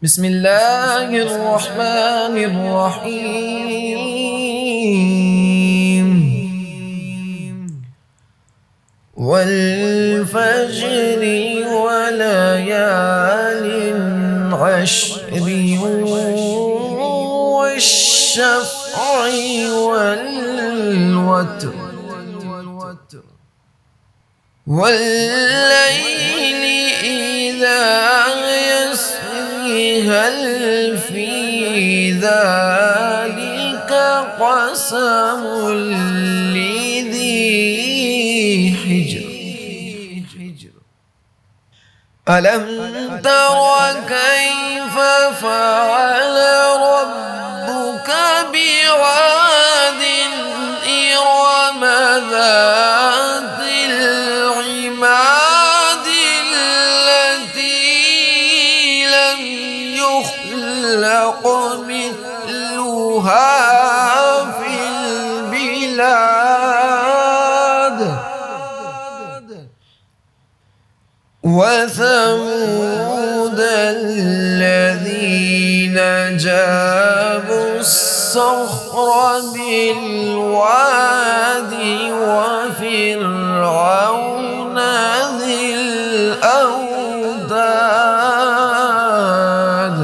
بسم الله الرحمن الرحيم والفجر وليال عشر والشفع والوتر والليل إذا يسري هل في ذلك قسم لذي حجر ألم تر كيف فعل ربك بعاد إرم ذات العماد التي لم يخلق مثلها في البلاد وثمود الذين جابوا الصخر بالواد وفرعون ذي الأوتاد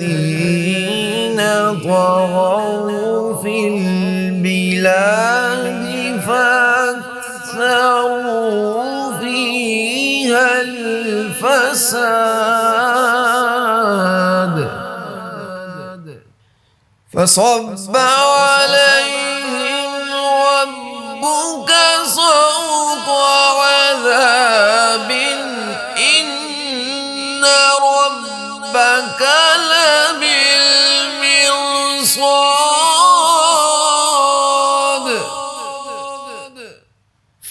الذين طغوا في البلاد فأكثروا فيها الفساد فصب عليهم ربك صوت عذاب إن ربك لبالمرصاد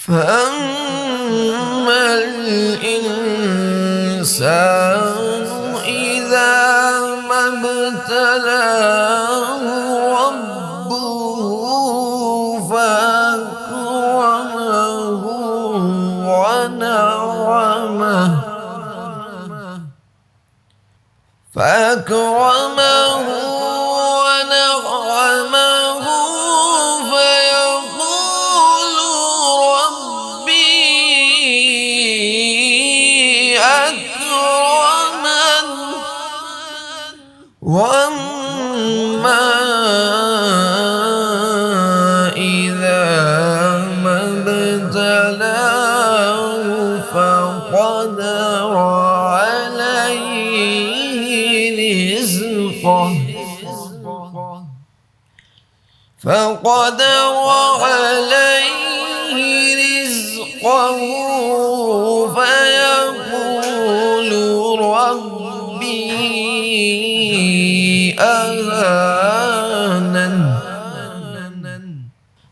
فأما الإنسان إذا ما ابتلاه ربه فأكرمه ونعمه فيقول ربي أكرمن وأما إذا ما ابتلاه فقدر عليه رزقه فيقول ربي أهانن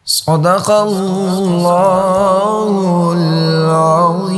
صدق الله العظيم.